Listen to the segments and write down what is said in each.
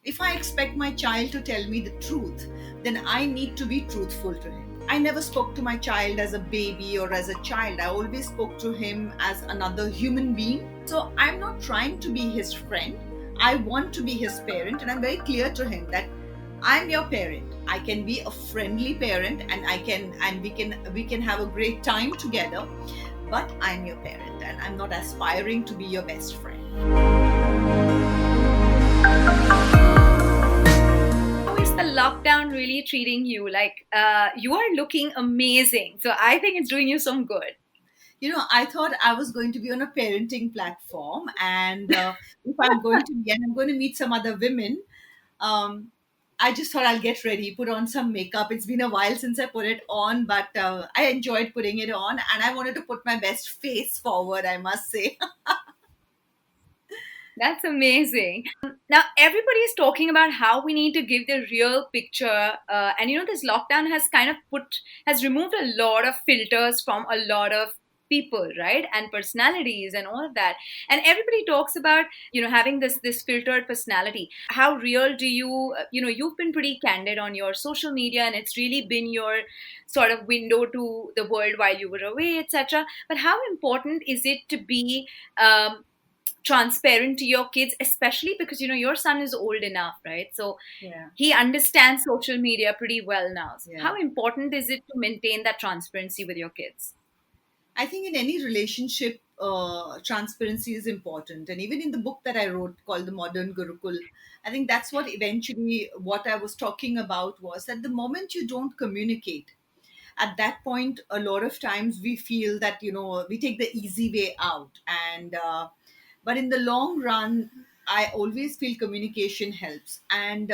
If I expect my child to tell me the truth, then I need to be truthful to him. I never spoke to my child as a baby or as a child. I always spoke to him as another human being. So I'm not trying to be his friend. I want to be his parent, and I'm very clear to him that I'm your parent. I can be a friendly parent, and we can have a great time together, but I'm your parent and I'm not aspiring to be your best friend. How is the lockdown really treating you? Like, you are looking amazing. So I think it's doing you some good. I thought I was going to be on a parenting platform, and if I'm going to be, and I'm going to meet some other women, um, I just thought I'll get ready, put on some makeup. It's been a while since I put it on, but I enjoyed putting it on, and I wanted to put my best face forward, I must say. That's amazing. Now, everybody is talking about how we need to give the real picture. And this lockdown has kind of has removed a lot of filters from a lot of people, right? And personalities and all of that. And everybody talks about, having this filtered personality. How real do you've been pretty candid on your social media, and it's really been your sort of window to the world while you were away, etc. But how important is it to be transparent to your kids, especially because your son is old enough, right? So Yeah, he understands social media pretty well now. So yeah. how important is it to maintain that transparency with your kids? I think in any relationship, transparency is important. And even in the book that I wrote called The Modern Gurukul, I think that's what eventually what I was talking about was that the moment you don't communicate, at that point, a lot of times we feel that, we take the easy way out. But in the long run, I always feel communication helps. And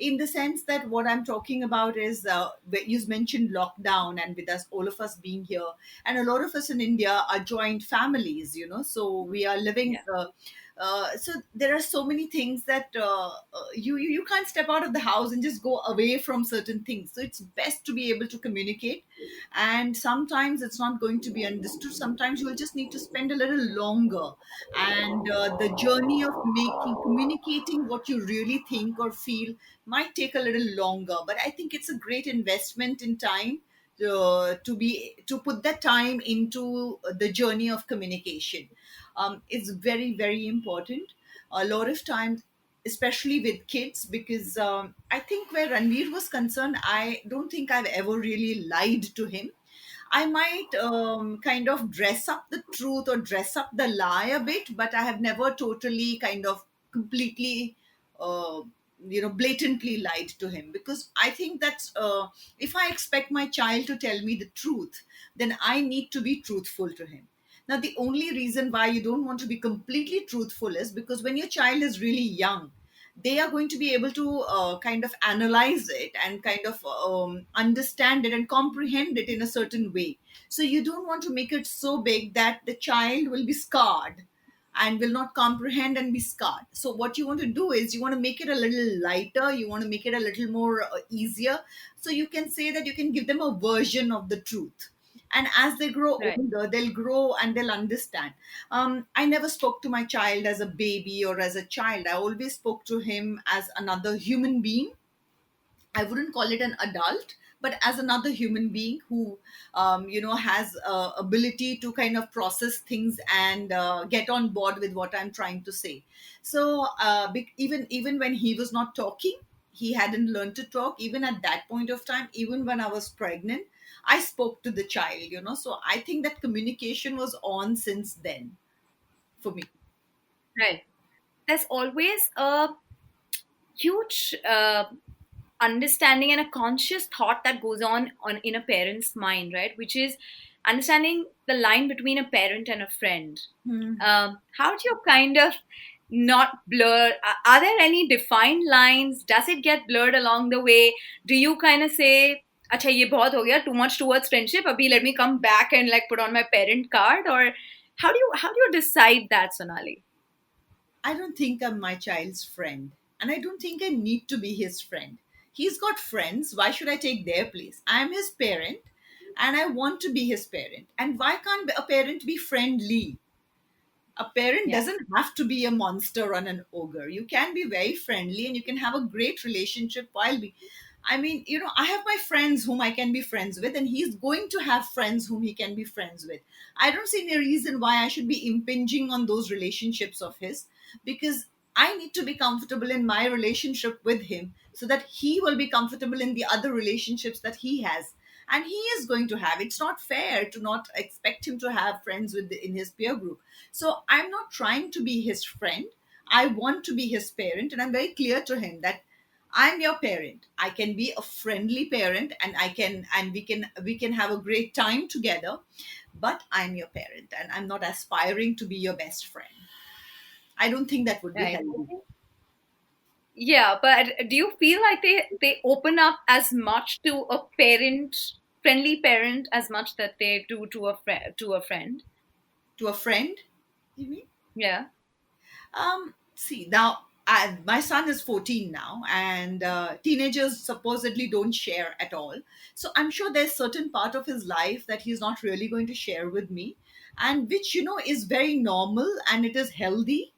in the sense that what I'm talking about is, you mentioned lockdown, and with us, all of us being here, and a lot of us in India are joint families, so we are living. Yeah. So there are so many things that you can't step out of the house and just go away from certain things. So it's best to be able to communicate, and sometimes it's not going to be understood. Sometimes you'll just need to spend a little longer, and the journey of making communicating what you really think or feel might take a little longer, but I think it's a great investment in time to put that time into the journey of communication. It's very, very important a lot of times, especially with kids, because I think where Ranveer was concerned, I don't think I've ever really lied to him. I might kind of dress up the truth or dress up the lie a bit, but I have never totally kind of completely, uh, blatantly lied to him, because I think that's if I expect my child to tell me the truth, then I need to be truthful to him. Now, the only reason why you don't want to be completely truthful is because when your child is really young, they are going to be able to kind of analyze it and kind of understand it and comprehend it in a certain way. So you don't want to make it so big that the child will be scarred and will not comprehend and be scarred. So what you want to do is you want to make it a little lighter, you want to make it a little more easier, so you can say that you can give them a version of the truth, and as they grow Right. older, they'll grow and they'll understand. I never spoke to my child as a baby or as a child. I always spoke to him as another human being. I wouldn't call it an adult, but as another human being who, has ability to kind of process things and get on board with what I'm trying to say. So even when he was not talking, he hadn't learned to talk. Even at that point of time, even when I was pregnant, I spoke to the child. So I think that communication was on since then for me. Right. There's always a huge understanding and a conscious thought that goes on in a parent's mind, right? Which is understanding the line between a parent and a friend. Hmm. How do you kind of not blur? Are there any defined lines? Does it get blurred along the way? Do you kind of say, "Acha, ye bahut ho gaya, too much towards friendship. Abhi, let me come back and like put on my parent card," or how do you decide that, Sonali? I don't think I'm my child's friend, and I don't think I need to be his friend. He's got friends. Why should I take their place? I'm his parent, and I want to be his parent. And why can't a parent be friendly? A parent Yeah. doesn't have to be a monster or an ogre. You can be very friendly and you can have a great relationship while be. I mean, I have my friends whom I can be friends with, and he's going to have friends whom he can be friends with. I don't see any reason why I should be impinging on those relationships of his, because I need to be comfortable in my relationship with him so that he will be comfortable in the other relationships that he has. And he is going to have. It's not fair to not expect him to have friends in his peer group. So I'm not trying to be his friend. I want to be his parent, and I'm very clear to him that I'm your parent. I can be a friendly parent, and we can have a great time together. But I'm your parent, and I'm not aspiring to be your best friend. I don't think that would be Right. healthy. Yeah, but do you feel like they open up as much to a parent, friendly parent, as much that they do to a friend? To a friend, you mean? Yeah. See now, my son is 14 now, and teenagers supposedly don't share at all. So I'm sure there's certain part of his life that he's not really going to share with me, and which is very normal and it is healthy.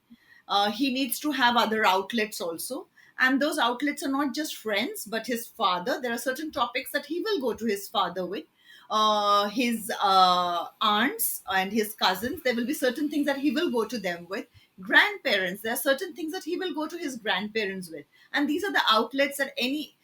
He needs to have other outlets also, and those outlets are not just friends but his father. There are certain topics that he will go to his father with, his aunts and his cousins. There will be certain things that he will go to them with. Grandparents, there are certain things that he will go to his grandparents with, and these are the outlets that any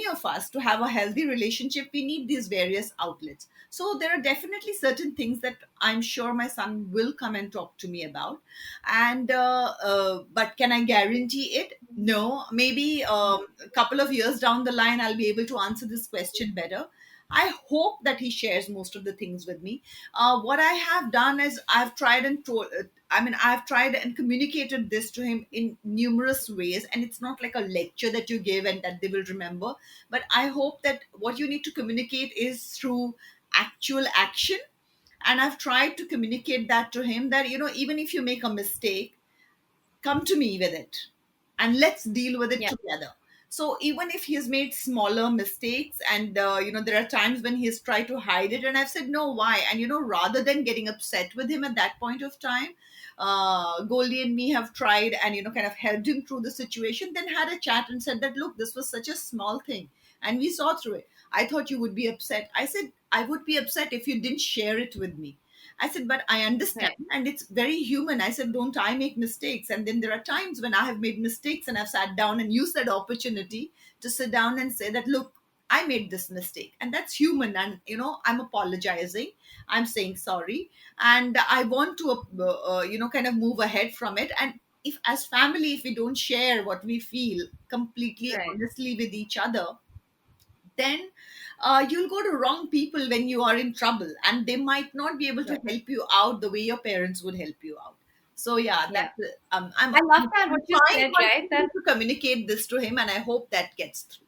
of us to have a healthy relationship, we need these various outlets. So there are definitely certain things that I'm sure my son will come and talk to me about. And but can I guarantee it? No. Maybe a couple of years down the line I'll be able to answer this question better. I hope that he shares most of the things with me. What I have done is I've tried and told. I've tried and communicated this to him in numerous ways, and it's not like a lecture that you give and that they will remember. But I hope that what you need to communicate is through actual action. And I've tried to communicate that to him, that even if you make a mistake, come to me with it and let's deal with it Yeah. together. So even if he's made smaller mistakes, and there are times when he's tried to hide it, and I've said no, why? And rather than getting upset with him at that point of time, Goldie and me have tried and kind of helped him through the situation, then had a chat and said that, look, this was such a small thing and we saw through it. I thought you would be upset. I said I would be upset if you didn't share it with me. I said, but I understand, Right. and it's very human. I said, don't I make mistakes? And then there are times when I have made mistakes, and I've sat down and used that opportunity to sit down and say that, look, I made this mistake, and that's human. And I'm apologizing. I'm saying sorry, and I want to, kind of move ahead from it. And if, as family, if we don't share what we feel completely Right. honestly with each other, then you'll go to wrong people when you are in trouble, and they might not be able to Right. help you out the way your parents would help you out. So yeah, Yeah. that's I'm I love that I'm what you trying said, right? constantly That to communicate this to him, and I hope that gets through.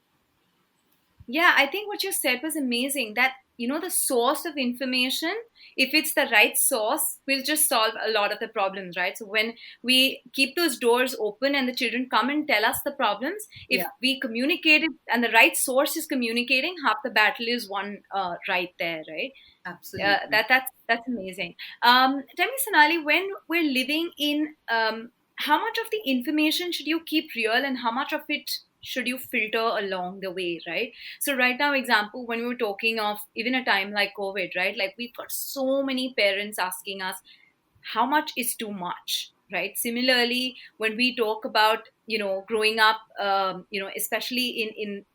Yeah, I think what you said was amazing. That, the source of information, if it's the right source, will just solve a lot of the problems, right? So when we keep those doors open and the children come and tell us the problems, if Yeah, we communicate it and the right source is communicating, half the battle is won, right there, right? absolutely. That's amazing. Tell me, Sonali, when we're living in, how much of the information should you keep real and how much of it should you filter along the way, right? So right now, example, when we were talking of even a time like COVID, right? Like we've got so many parents asking us, how much is too much, right? Similarly, when we talk about growing up, especially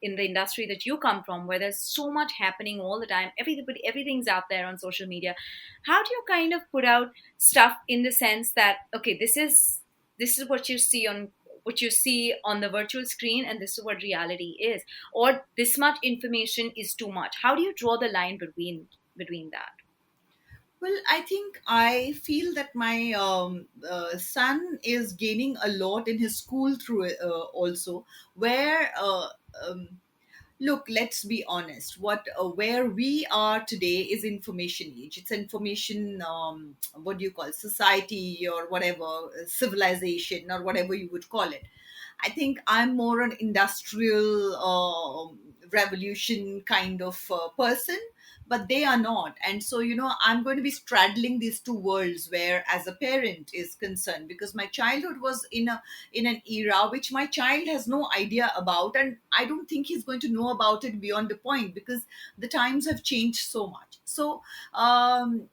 in the industry that you come from, where there's so much happening all the time, everything's out there on social media. How do you kind of put out stuff in the sense that, okay, this is what you see on the virtual screen, and this is what reality is, or this much information is too much? How do you draw the line between that? Well, I think I feel that my son is gaining a lot in his school through it, also, where um, look, let's be honest. What Where we are today is information age. It's information. What do you call, society or whatever, civilization or whatever you would call it. I think I'm more an industrial revolution kind of person, but they are not. And so, I'm going to be straddling these two worlds where, as a parent is concerned, because my childhood was in an era which my child has no idea about, and I don't think he's going to know about it beyond the point, because the times have changed so much. So um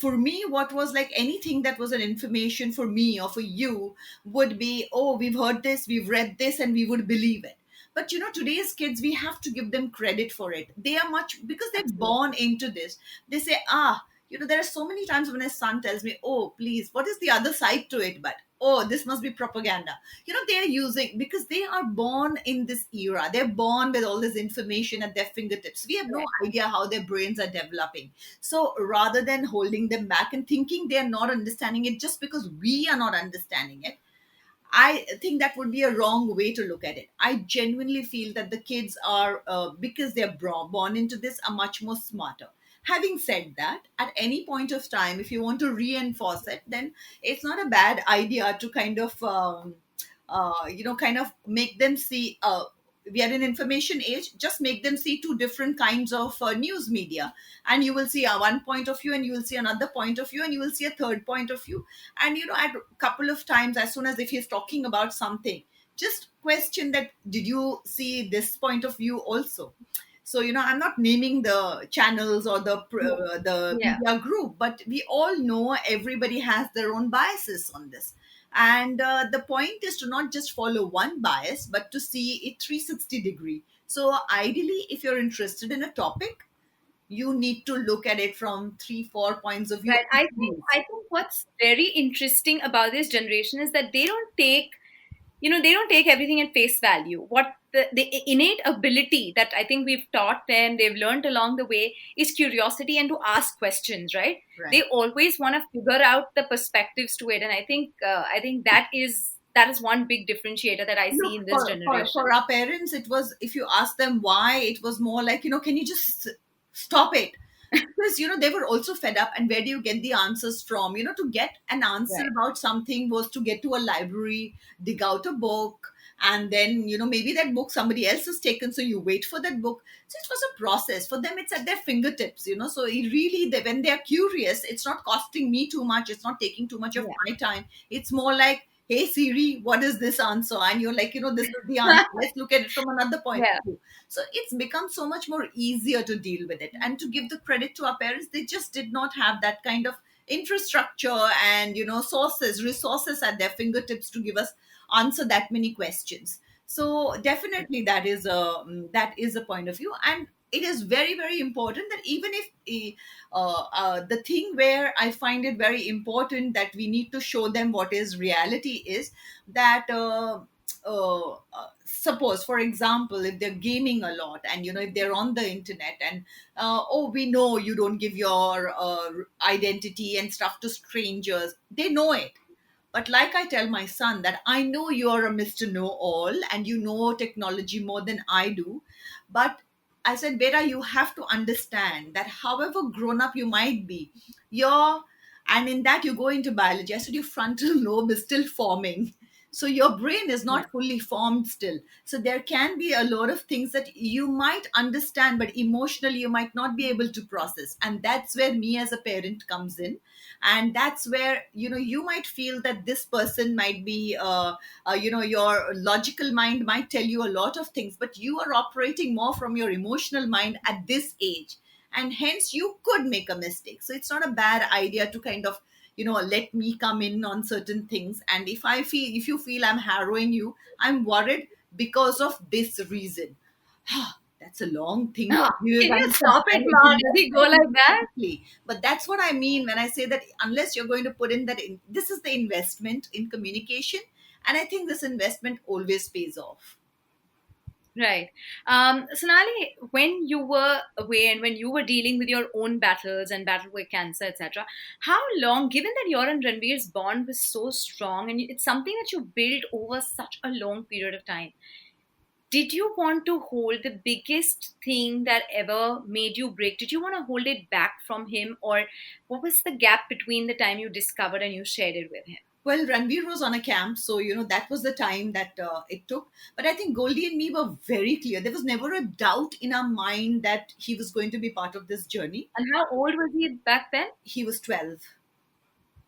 for me, what was like anything that was an information for me or for you would be, oh, we've heard this, we've read this, and we would believe it. But today's kids, we have to give them credit for it. They are much, because they're Absolutely. born into this. They say, there are so many times when a son tells me, oh, please, what is the other side to it? But, oh, this must be propaganda. They're using, because they are born in this era. They're born with all this information at their fingertips. We have no Correct. idea how their brains are developing. So rather than holding them back and thinking they're not understanding it just because we are not understanding it, I think that would be a wrong way to look at it. I genuinely feel that the kids are, because they're born into this, are much more smarter. Having said that, at any point of time, if you want to reinforce it, then it's not a bad idea to kind of, kind of make them see. We are in information age. Just make them see two different kinds of news media, and you will see one point of view, and you will see another point of view, and you will see a third point of view. And at a couple of times, as soon as if he's talking about something, just question that, did you see this point of view also? So I'm not naming the channels or the Yeah. media group, but we all know everybody has their own biases on this. And the point is to not just follow one bias, but to see it 360 degree. So ideally, if you're interested in a topic, you need to look at it from 3 4 points of view Right. at I least. think what's very interesting about this generation is that they don't take everything at face value. What the innate ability that I think we've taught them, they've learned along the way, is curiosity and to ask questions, right? They Right. always want to figure out the perspectives to it. And I think that is one big differentiator that I see Look, in this for generation. our parents, it was, if you ask them why, it was more like, can you just stop it? Because they were also fed up, and where do you get the answers from? To get an answer Right. about something was to get to a library, dig out a book, and then maybe that book somebody else has taken, so you wait for that book. So it was a process for them. It's at their fingertips. So it really, when they're curious, it's not costing me too much, it's not taking too much of Yeah. my time. It's more like, hey Siri, what is this answer? And you're like, this is the answer, let's look at it from another point of Yeah. view. So it's become so much more easier to deal with it. And to give the credit to our parents, they just did not have that kind of infrastructure and resources at their fingertips to give us answer that many questions. So definitely that is a point of view. And it is very, very important that, even if the thing where I find it very important that we need to show them what is reality is that, suppose, for example, if they're gaming a lot, and if they're on the internet, and oh, we know you don't give your identity and stuff to strangers, they know it. But like I tell my son, that I know you're a Mr. Know All and you know technology more than I do. But I said, Beta, you have to understand that however grown up you might be, you're, and in that you go into biology. I said, your frontal lobe is still forming. So your brain is Yeah. not fully formed still. So there can be a lot of things that you might understand, but emotionally you might not be able to process. And that's where me as a parent comes in. And that's where you might feel that this person might be your logical mind might tell you a lot of things, but you are operating more from your emotional mind at this age, and hence you could make a mistake. So it's not a bad idea to kind of let me come in on certain things. And if you feel I'm harrowing you, I'm worried because of this reason. That's a long thing to Oh, give can you and stop it, summarize Mom? in Does that he go time. like that? Exactly. But that's what I mean when I say that, unless you're going to put in that this is the investment in communication, and I think this investment always pays off. Right. Sonali, when you were away and when you were dealing with your own battles and battle with cancer, etc., how long, given that your and Ranveer's bond was so strong and it's something that you built over such a long period of time, did you want to hold the biggest thing that ever made you break? Did you want to hold it back from him? Or what was the gap between the time you discovered and you shared it with him? Well, Ranveer was on a camp, so that was the time that it took. But I think Goldie and me were very clear. There was never a doubt in our mind that he was going to be part of this journey. And how old was he back then? He was 12.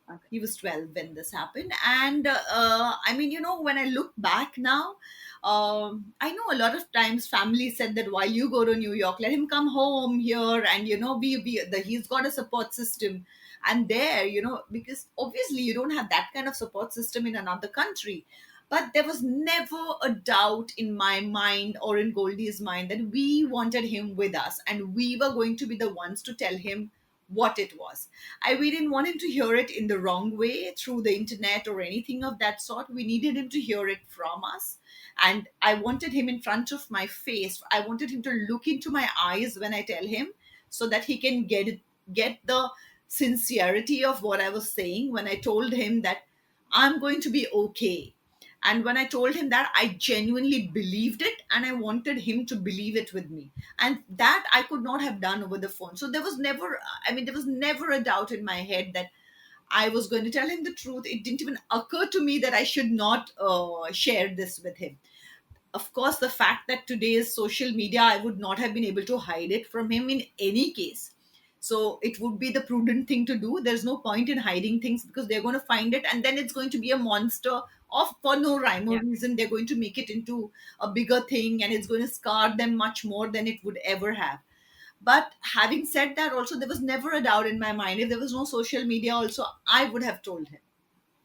Okay. He was 12 when this happened. And I mean, when I look back now, I know a lot of times family said that while you go to New York, let him come home here, and he's got a support system. And there, because obviously you don't have that kind of support system in another country. But there was never a doubt in my mind or in Goldie's mind that we wanted him with us, and we were going to be the ones to tell him what it was. We didn't want him to hear it in the wrong way through the internet or anything of that sort. We needed him to hear it from us. And I wanted him in front of my face. I wanted him to look into my eyes when I tell him, so that he can get the sincerity of what I was saying when I told him that I'm going to be okay. And when I told him that, I genuinely believed it, and I wanted him to believe it with me. And that I could not have done over the phone. So there was never a doubt in my head that I was going to tell him the truth. It didn't even occur to me that I should not share this with him. Of course, the fact that today is social media, I would not have been able to hide it from him in any case. So it would be the prudent thing to do. There's no point in hiding things, because they're going to find it, and then it's going to be a monster of, for no rhyme or Yeah. reason. They're going to make it into a bigger thing, and it's going to scar them much more than it would ever have. But having said that, also, there was never a doubt in my mind. If there was no social media, also, I would have told him.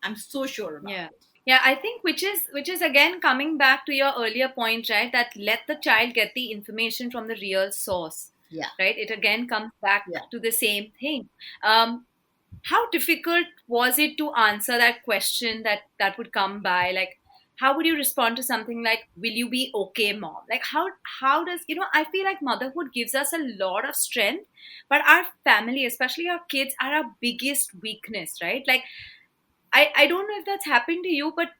I'm so sure about Yeah. it. Yeah, I think which is again coming back to your earlier point, right? That let the child get the information from the real source, Yeah. right? It again comes back Yeah. to the same thing. How difficult was it to answer that question that would come by? Like, how would you respond to something like, "Will you be okay, mom?" Like, how does I feel like motherhood gives us a lot of strength, but our family, especially our kids, are our biggest weakness, right? Like I don't know if that's happened to you, but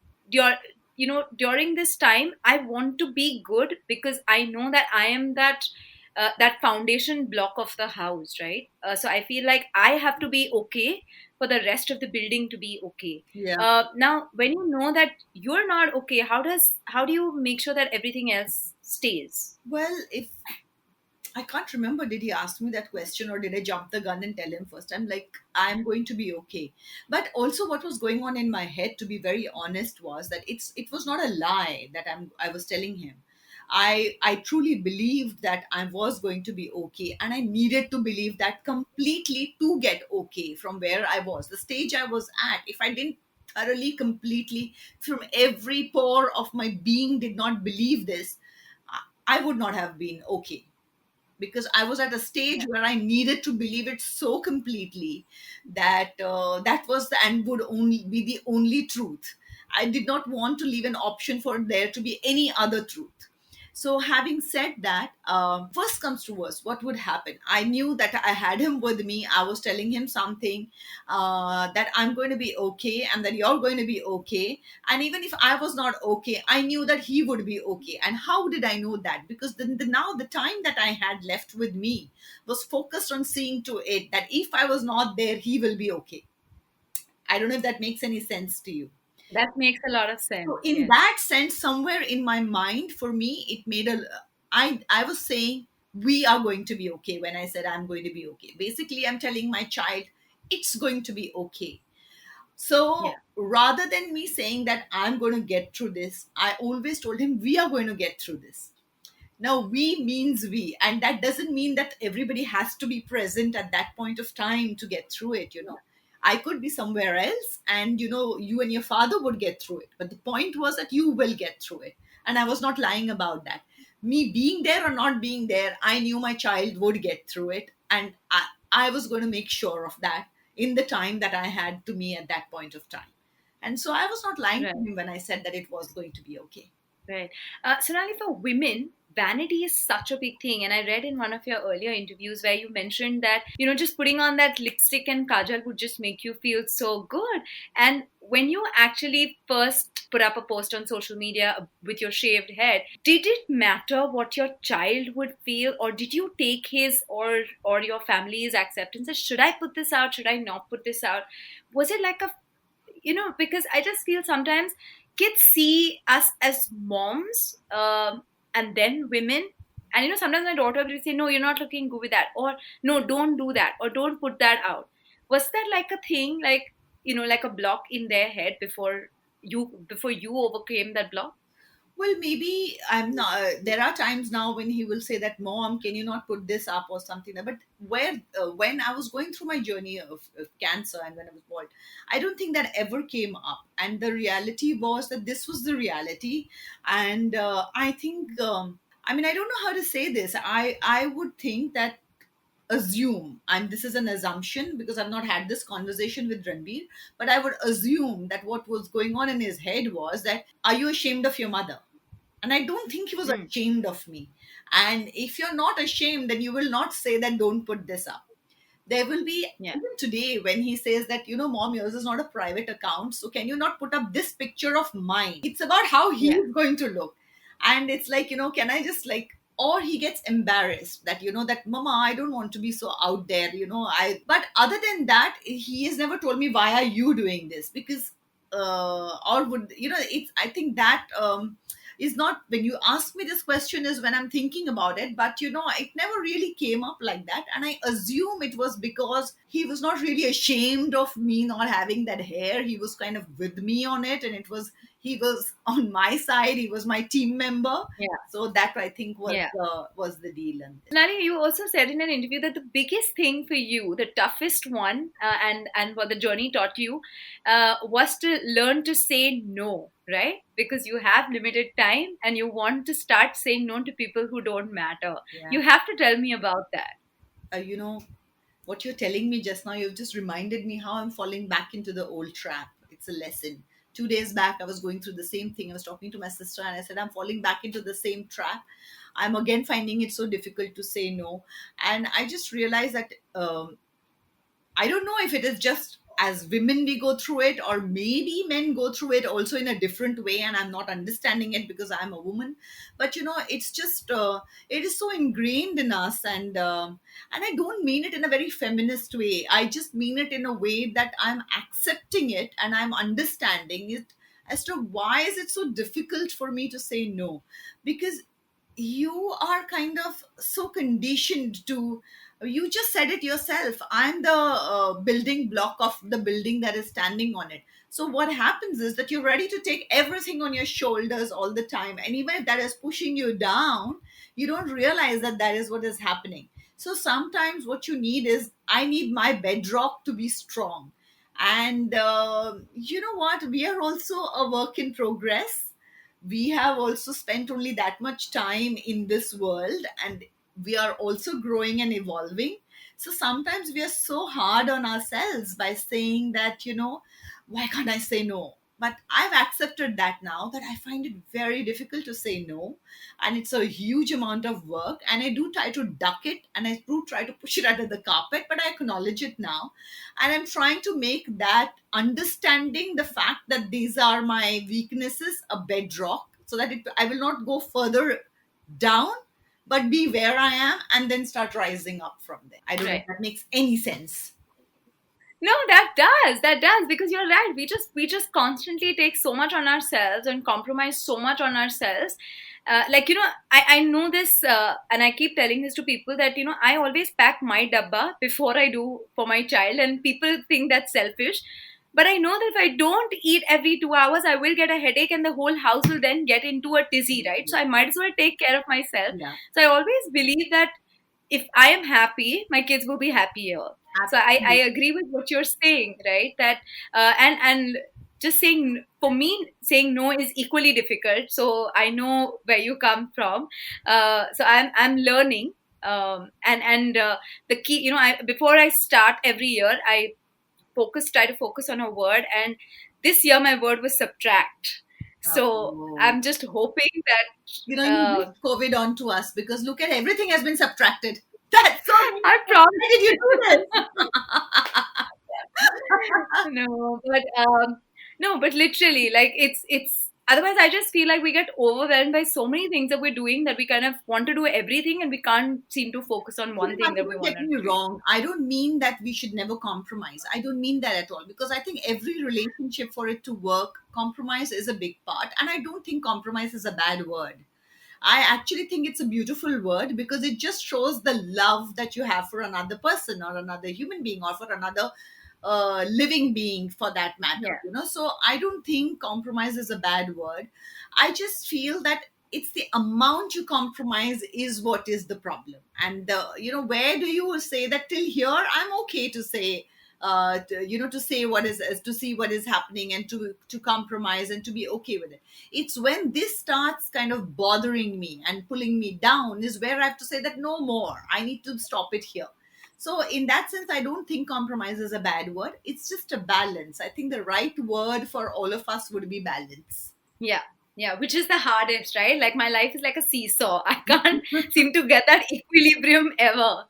during this time, I want to be good because I know that I am that foundation block of the house, right? So I feel like I have to be okay for the rest of the building to be okay. Yeah. Now, when you know that you're not okay, how do you make sure that everything else stays? Well, if I can't remember, did he ask me that question, or did I jump the gun and tell him first? I'm like, I'm going to be okay. But also, what was going on in my head, to be very honest, was that it was not a lie that I was telling him. I truly believed that I was going to be okay, and I needed to believe that completely to get okay from where I was, the stage I was at. If I didn't thoroughly, completely, from every pore of my being, did not believe this, I would not have been okay, because I was at a stage Yeah. where I needed to believe it so completely that that was the and would only be the only truth. I did not want to leave an option for there to be any other truth. So, having said that, first comes to worst, what would happen? I knew that I had him with me. I was telling him something, that I'm going to be okay and that you're going to be okay. And even if I was not okay, I knew that he would be okay. And how did I know that? Because now the time that I had left with me was focused on seeing to it that if I was not there, he will be okay. I don't know if that makes any sense to you. That makes a lot of So sense. in Yes. that sense, somewhere in my mind, for me, it made a. I was saying we are going to be okay when I said I'm going to be okay. Basically, I'm telling my child it's going to be okay. Yeah. So rather than me saying that I'm going to get through this, I always told him we are going to get through this. Now, we means we, and that doesn't mean that everybody has to be present at that point of time to get through it. I could be somewhere else, and you and your father would get through it. But the point was that you will get through it. And I was not lying about that. Me being there or not being there, I knew my child would get through it. And I was going to make sure of that in the time that I had to me at that point of time. And so I was not lying to Right. him when I said that it was going to be okay. Right. Sonali, for women, vanity is such a big thing. And I read in one of your earlier interviews where you mentioned that, just putting on that lipstick and kajal would just make you feel so good. And when you actually first put up a post on social media with your shaved head, did it matter what your child would feel? Or did you take his or your family's acceptance? Should I put this out? Should I not put this out? Was it like a because I just feel sometimes kids see us as moms, and then women. And sometimes my daughter will say, "No, you're not looking good with that," or "No, don't do that," or "Don't put that out." Was that like a thing, like like a block in their head before you overcame that block? Well, maybe I'm not. There are times now when he will say that, "Mom, can you not put this up or something?" But when I was going through my journey of cancer and when I was born, I don't think that ever came up. And the reality was that this was the reality, and I think. I mean, I don't know how to say this. I would think that assume, and this is an assumption because I've not had this conversation with Ranbir, but I would assume that what was going on in his head was that, are you ashamed of your mother? And I don't think he was Mm, ashamed of me. And if you're not ashamed, then you will not say that don't put this up. There will be, yeah, even today, when he says that, Mom, yours is not a private account, so can you not put up this picture of mine? It's about how yeah, he's going to look. And it's like, can I just like, or he gets embarrassed that, that, Mama, I don't want to be so out there, but other than that, he has never told me, why are you doing this? Because, or would, it's, I think that, is not, when you ask me this question, is when I'm thinking about it, but it never really came up like that. And I assume it was because he was not really ashamed of me not having that hair. He was kind of with me on it, and he was on my side, he was my team member. yeah, So that, I think, yeah. was the deal in this. Nani, you also said in an interview that the biggest thing for you, the toughest one, and what the journey taught you, was to learn to say no, right? Because you have limited time and you want to start saying no to people who don't matter. Yeah. You have to tell me about that. You know what you're telling me just now, you've just reminded me how I'm falling back into the old trap. It's a lesson. 2 days back, I was going through the same thing. I was talking to my sister and I said, I'm falling back into the same trap. I'm again finding it so difficult to say no. And I just realized that, I don't know if it is just as women we go through it, or maybe men go through it also in a different way, and I'm not understanding it because I'm a woman. But it's just, it is so ingrained in us, and I don't mean it in a very feminist way. I just mean it in a way that I'm accepting it and I'm understanding it as to why is it so difficult for me to say no. Because you are kind of so conditioned to, you just said it yourself, I'm the building block of the building that is standing on it. So what happens is that you're ready to take everything on your shoulders all the time, and even if that is pushing you down, you don't realize that that is what is happening. So sometimes what you need is, I need my bedrock to be strong. And you know what, we are also a work in progress. We have also spent only that much time in this world, and we are also growing and evolving. So sometimes we are so hard on ourselves by saying that, why can't I say no? But I've accepted that now, that I find it very difficult to say no, and it's a huge amount of work, and I do try to duck it, and I do try to push it under the carpet, but I acknowledge it now. And I'm trying to make that, understanding the fact that these are my weaknesses, a bedrock, so that I will not go further down, but be where I am and then start rising up from there. I don't know if Right. that makes any sense. No, that does, because you're right. We just constantly take so much on ourselves and compromise so much on ourselves. Like I know this, and I keep telling this to people that I always pack my dabba before I do for my child, and people think that's selfish. But I know that if I don't eat every 2 hours, I will get a headache, and the whole house will then get into a tizzy, right? So I might as well take care of myself. Yeah, So I always believe that if I am happy, my kids will be happier. So I absolutely. agree with what you're saying, right? That and just saying, for me, saying no is equally difficult. So I know where you come from. So I'm learning. And the key, before I start every year, I try to focus on a word, and this year my word was subtract. So Oh. I'm just hoping that You wish COVID onto us, because look at, everything has been subtracted. That's so I meaningful. promise. Why did you do this? No, but no, but literally, like it's. Otherwise, I just feel like we get overwhelmed by so many things that we're doing that we kind of want to do everything and we can't seem to focus on You one know, thing that we don't want get to me do. wrong. I don't mean that we should never compromise. I don't mean that at all, because I think every relationship, for it to work, compromise is a big part. And I don't think compromise is a bad word. I actually think it's a beautiful word because it just shows the love that you have for another person or another human being or for another living being for that matter, Yeah. you know. So I don't think compromise is a bad word. I just feel that it's the amount you compromise is what is the problem. And you know, where do you say that till here I'm okay to say you know, to say what is, to see what is happening and to compromise and to be okay with it. It's when this starts kind of bothering me and pulling me down is where I have to say that no more, I need to stop it here. So in that sense, I don't think compromise is a bad word. It's just a balance. I think the right word for all of us would be balance. Yeah. Yeah, which is the hardest, right? Like my life is like a seesaw. I can't seem to get that equilibrium ever.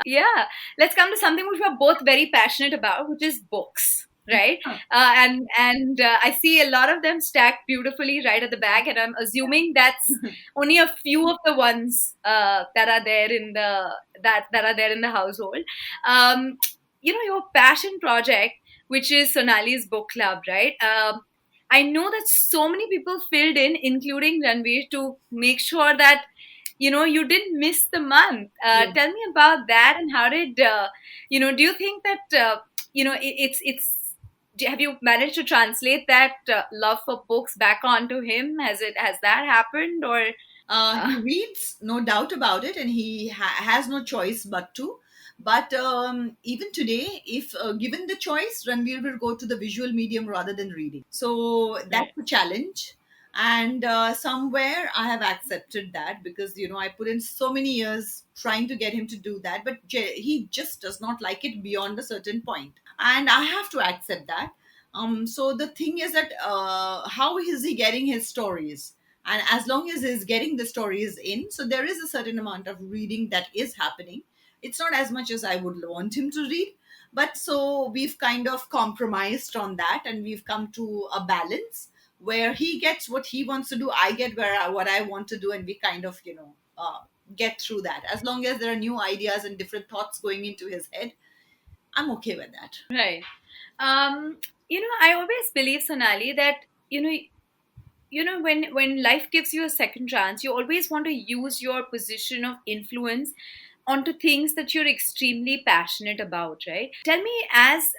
Yeah, let's come to something which we're both very passionate about, which is books, right? And I see a lot of them stacked beautifully right at the back, and I'm assuming that's only a few of the ones that are there in the that are there in the household. Um, your passion project, which is Sonali's book club, right? I know that so many people filled in, including Ranveer, to make sure that you didn't miss the month. Yeah. Tell me about that, and how did do you think that have you managed to translate that love for books back onto him? Has that happened, or uh, He reads, no doubt about it, and he has no choice but to. But even today, if given the choice, Ranveer will go to the visual medium rather than reading. So right? that's a challenge. And somewhere I have accepted that because, you know, I put in so many years trying to get him to do that, but he just does not like it beyond a certain point. And I have to accept that. So the thing is that how is he getting his stories? And as long as he's getting the stories in, so there is a certain amount of reading that is happening. It's not as much as I would want him to read, but so we've kind of compromised on that, and we've come to a balance where he gets what he wants to do, I get what I want to do, and we kind of, you know, get through that. As long as there are new ideas and different thoughts going into his head, I'm okay with that. Right. Um, I always believe, Sonali, that when life gives you a second chance, you always want to use your position of influence onto things that you're extremely passionate about, right? Tell me, as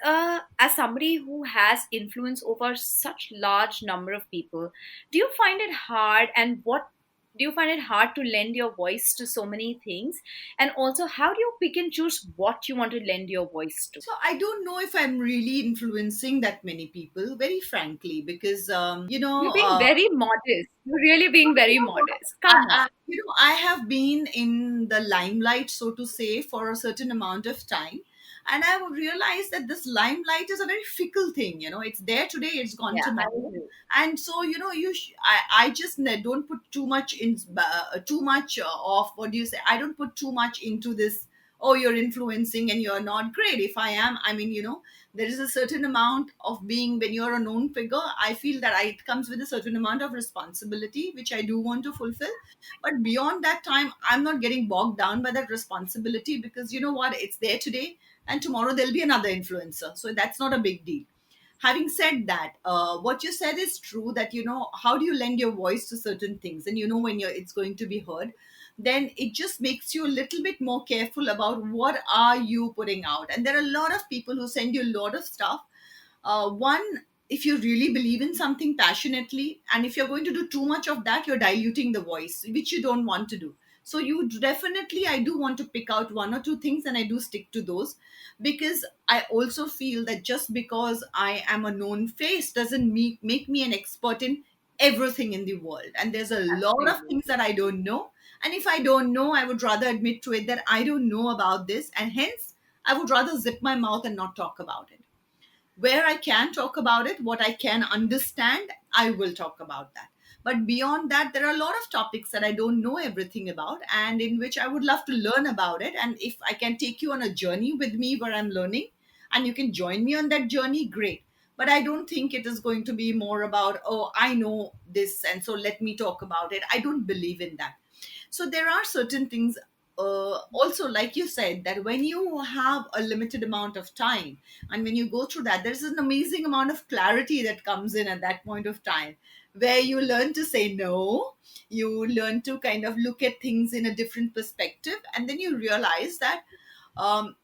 somebody who has influence over such large number of people, do you find it hard, and what do you find it hard to lend your voice to so many things? And also, how do you pick and choose what you want to lend your voice to? So I don't know if I'm really influencing that many people, very frankly, because You're being very modest. You're really being you very know what? modest. Come on. You know, I have been in the limelight, so to say, for a certain amount of time, and I have realized that this limelight is a very fickle thing. You know, it's there today, it's gone Yeah, I tomorrow, agree. and so you know, I just don't put too much in, too much of what do you say? I don't put too much into this. Oh, you're influencing and you're not great. If I am, I mean, you know, there is a certain amount of being when you're a known figure. I feel that it comes with a certain amount of responsibility which I do want to fulfill, but beyond that time I'm not getting bogged down by that responsibility, because you know what, it's there today and tomorrow there'll be another influencer, so that's not a big deal. Having said that, what you said is true, that you know, how do you lend your voice to certain things, and you know when it's going to be heard, then it just makes you a little bit more careful about what are you putting out. And there are a lot of people who send you a lot of stuff. One, if you really believe in something passionately, and if you're going to do too much of that, you're diluting the voice, which you don't want to do. So you definitely, I do want to pick out one or two things, and I do stick to those, because I also feel that just because I am a known face doesn't make me an expert in everything in the world, and there's a lot of Absolutely. things that I don't know. And if I don't know, I would rather admit to it that I don't know about this, and hence I would rather zip my mouth and not talk about it. Where I can talk about it, what I can understand, I will talk about that. But beyond that, there are a lot of topics that I don't know everything about, and in which I would love to learn about it. And if I can take you on a journey with me where I'm learning, and you can join me on that journey, great. but I don't think it is going to be more about, oh, I know this and so let me talk about it. I don't believe in that. So there are certain things, also, like you said, that when you have a limited amount of time and when you go through that, there's an amazing amount of clarity that comes in at that point of time, where you learn to say no, you learn to kind of look at things in a different perspective, and then you realize that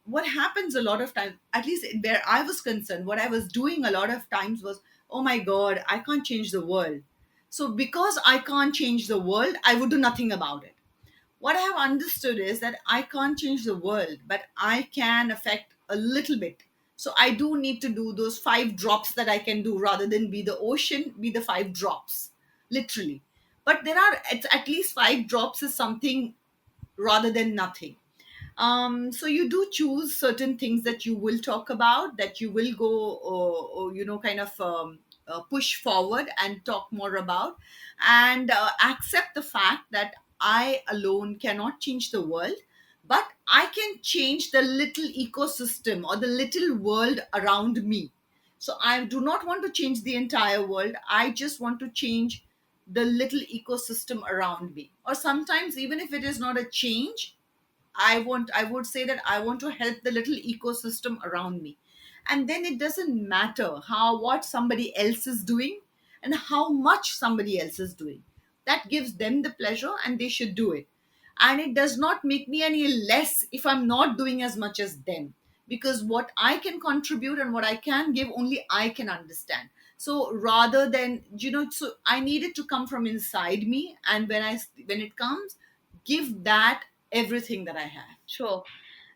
what happens a lot of times, at least where I was concerned, what I was doing a lot of times was, oh my God, I can't change the world. So because I can't change the world, I would do nothing about it. What I have understood is that I can't change the world, but I can affect a little bit. So I do need to do those 5 drops that I can do, rather than be the ocean, be the 5 drops, literally. But there are at least 5 drops is something rather than nothing. So you do choose certain things that you will talk about, that you will go, kind of push forward and talk more about, and accept the fact that I alone cannot change the world, but I can change the little ecosystem or the little world around me. So I do not want to change the entire world. I just want to change the little ecosystem around me. Or sometimes, even if it is not a change, I would say that I want to help the little ecosystem around me. And then it doesn't matter how what somebody else is doing and how much somebody else is doing. That gives them the pleasure and they should do it. And it does not make me any less if I'm not doing as much as them, because what I can contribute and what I can give, only I can understand. So rather than, so I need it to come from inside me, and when it comes, give that everything that I have. Sure.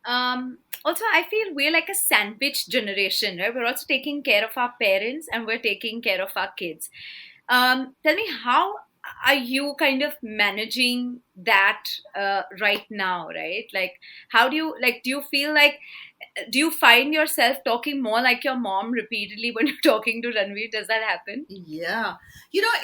Also, I feel we're like a sandwich generation, right? We're also taking care of our parents and we're taking care of our kids. Tell me, how are you kind of managing that right now, right? Like, how do you, like, do you feel like, do you find yourself talking more like your mom repeatedly when you're talking to Ranveer? Does that happen? Yeah.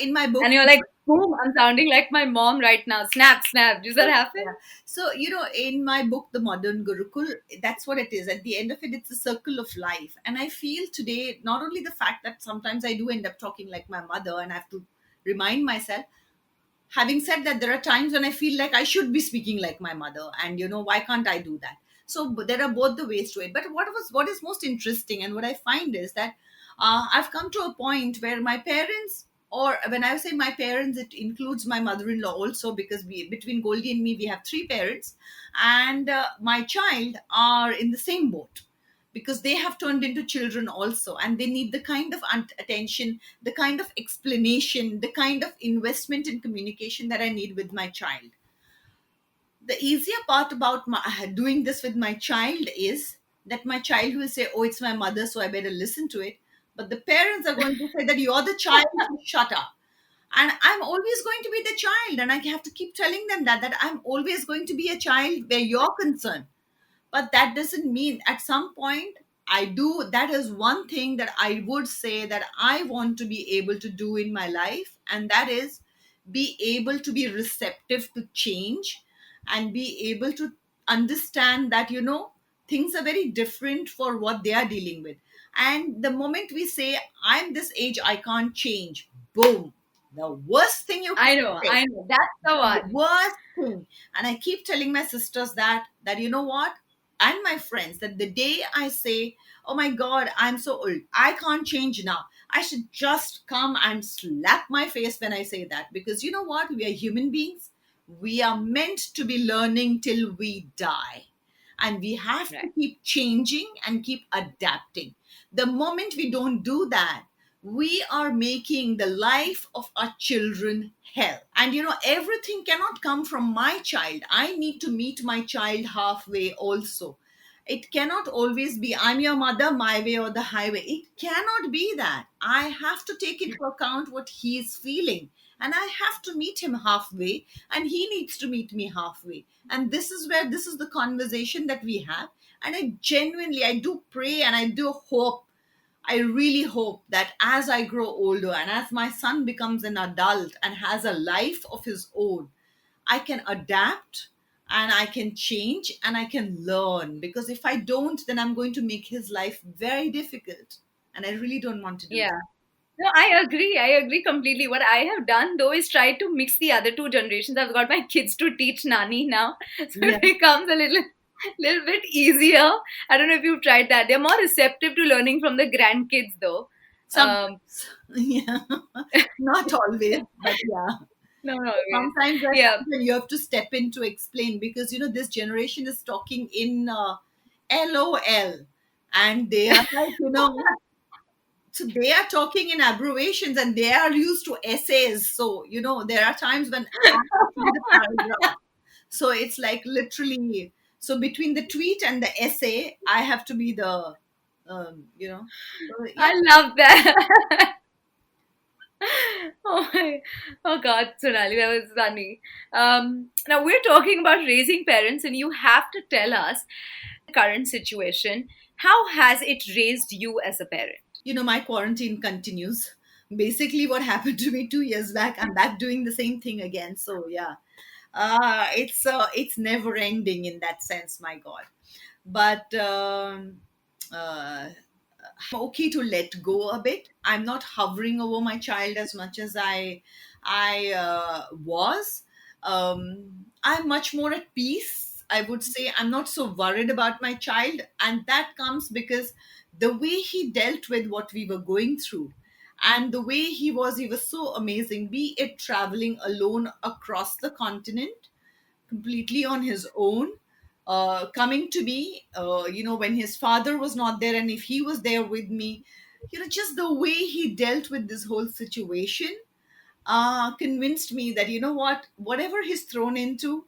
In my And book, you're like, boom, I'm sounding like my mom right now. Snap, snap. Does that happen? yeah. So, in my book, The Modern Gurukul, that's what it is. At the end of it, it's a circle of life. And I feel today, not only the fact that sometimes I do end up talking like my mother and I have to remind myself, having said that, there are times when I feel like I should be speaking like my mother, and why can't I do that? So there are both the ways to it. But what is most interesting, and what I find is that I've come to a point where my parents, or when I say my parents, it includes my mother-in-law also, because between Goldie and me, we have 3 parents, and my child are in the same boat, because they have turned into children also, and they need the kind of attention, the kind of explanation, the kind of investment in communication that I need with my child. The easier part about doing this with my child is that my child will say, oh, it's my mother, so I better listen to it. But the parents are going to say that you're the child, so shut up. And I'm always going to be the child, and I have to keep telling them that I'm always going to be a child where you're concerned. But that doesn't mean, at some point, I do, that is one thing that I would say that I want to be able to do in my life, and that is be able to be receptive to change, and be able to understand that things are very different for what they are dealing with. And the moment we say, I'm this age, I can't change, boom, the worst thing you I can know, say, I know. That's the the one. worst thing. And I keep telling my sisters that you know what, and my friends, that the day I say, oh my God, I'm so old, I can't change now, I should just come and slap my face when I say that. Because you know what, we are human beings, we are meant to be learning till we die, and we have to Right. keep changing and keep adapting. The moment we don't do that, we are making the life of our children hell. And everything cannot come from my child. I need to meet my child halfway also. It cannot always be, I'm your mother, my way or the highway. It cannot be that. I have to take into account what he is feeling, and I have to meet him halfway, and he needs to meet me halfway. And this is the conversation that we have. And I do pray, and I do hope, I really hope that as I grow older and as my son becomes an adult and has a life of his own, I can adapt and I can change and I can learn. Because if I don't, then I'm going to make his life very difficult. and I really don't want to do Yeah. that. No, I agree. I agree completely. What I have done though is try to mix the other two generations. I've got my kids to teach Nani now, so Yeah. it becomes a little bit easier. I don't know if you've tried that. They're more receptive to learning from the grandkids though. Um, Sometimes, yeah, not always, but yeah. Not always. Sometimes there are Yeah. times when you have to step in to explain, because this generation is talking in LOL, and they are like, so they are talking in abbreviations, and they are used to essays. So there are times when I have to be the paragraph. So it's like literally, so between the tweet and the essay, I have to be the so yeah. I love that. Oh my, oh God, Sonali, that was funny. Now we're talking about raising parents, and you have to tell us current situation. How has it raised you as a parent? My quarantine continues. Basically, what happened to me 2 years back, I'm back doing the same thing again. So yeah, it's never ending in that sense. My God, but uh, okay to let go a bit. I'm not hovering over my child as much as I was. I'm much more at peace. I would say I'm not so worried about my child, and that comes because the way he dealt with what we were going through, and the way he was so amazing. Be it traveling alone across the continent completely on his own, coming to me, when his father was not there, and if he was there with me, just the way he dealt with this whole situation convinced me that, whatever he's thrown into,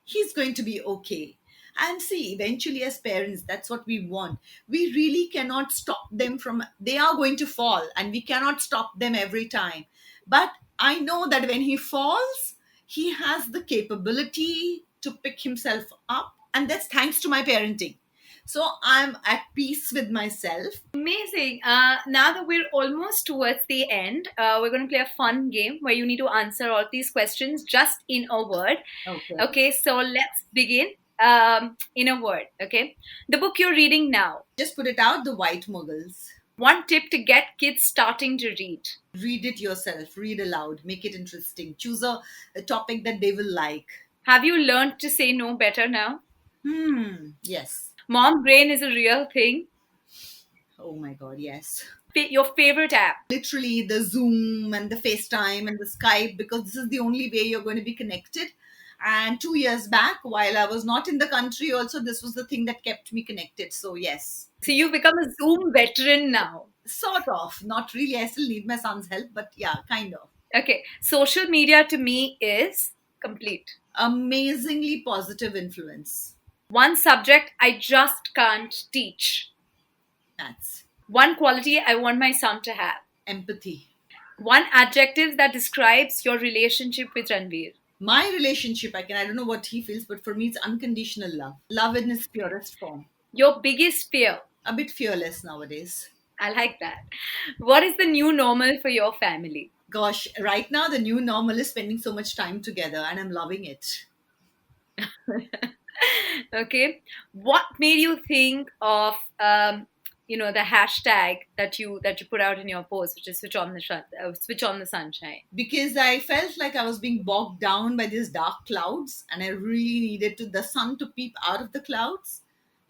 he's going to be okay. And see, eventually, as parents, that's what we want. We really cannot stop them from, they are going to fall, and we cannot stop them every time. But I know that when he falls, he has the capability to pick himself up. And that's thanks to my parenting. So I'm at peace with myself. Amazing. Now that we're almost towards the end, we're going to play a fun game where you need to answer all these questions just in a word. Okay. Okay, so let's begin. In a word, okay? The book you're reading now. Just put it out, The White Mughals. One tip to get kids starting to read. Read it yourself, read aloud, make it interesting, choose a topic that they will like. Have you learned to say no better now? Yes. Mom brain is a real thing. Oh my god, yes. Your favorite app. Literally the Zoom and the FaceTime and the Skype, because this is the only way you're going to be connected. And 2 years back, while I was not in the country, also, this was the thing that kept me connected. So yes. So you've become a Zoom veteran now. Sort of, not really. I still need my son's help, but yeah, kind of. Okay, social media to me is complete. Amazingly positive influence. One subject I just can't teach. That's One quality I want my son to have. empathy. One adjective that describes your relationship with Ranveer. My relationship, I don't know what he feels, but for me, it's unconditional love. Love in its purest form. Your biggest fear. A bit fearless nowadays. I like that. What is the new normal for your family? Gosh, right now, the new normal is spending so much time together, and I'm loving it. Okay. What made you think of the hashtag that you put out in your post, which is switch on the sunshine? Because I felt like I was being bogged down by these dark clouds, and I really needed the sun to peep out of the clouds.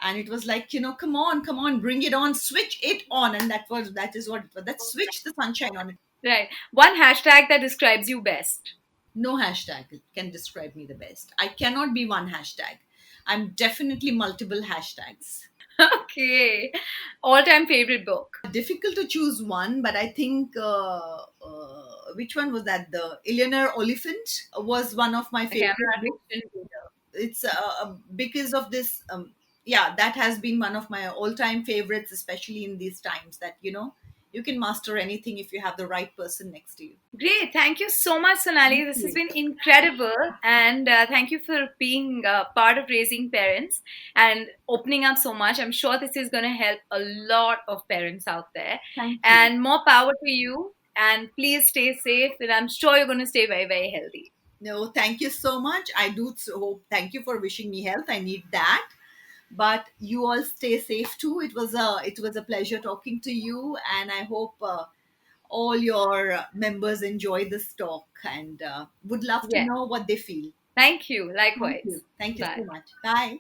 And it was like, come on, bring it on, switch it on. And that is what it was. That switch the sunshine on. Right. One hashtag that describes you best. No hashtag can describe me the best. I cannot be one hashtag. I'm definitely multiple hashtags. Okay. All-time favorite book. Difficult to choose one, but I think which one was that? The Eleanor Oliphant was one of my Okay, I'm favorite not a books. fiction reader. It's because of this. Yeah, that has been one of my all-time favorites, especially in these times. That you can master anything if you have the right person next to you. Great. Thank you so much, Sonali. Thank This has you. been incredible. And thank you for being part of raising parents and opening up so much. I'm sure this is going to help a lot of parents out there. Thank you. And more power to you. And please stay safe. And I'm sure you're going to stay very, very healthy. No, thank you so much. I do so hope. Thank you for wishing me health. I need that. but you all stay safe too. It was a pleasure talking to you, and I hope all your members enjoy this talk, and would love to Yeah. know what they feel. Thank you. Thank Likewise. you. Thank you so Bye. much. Bye.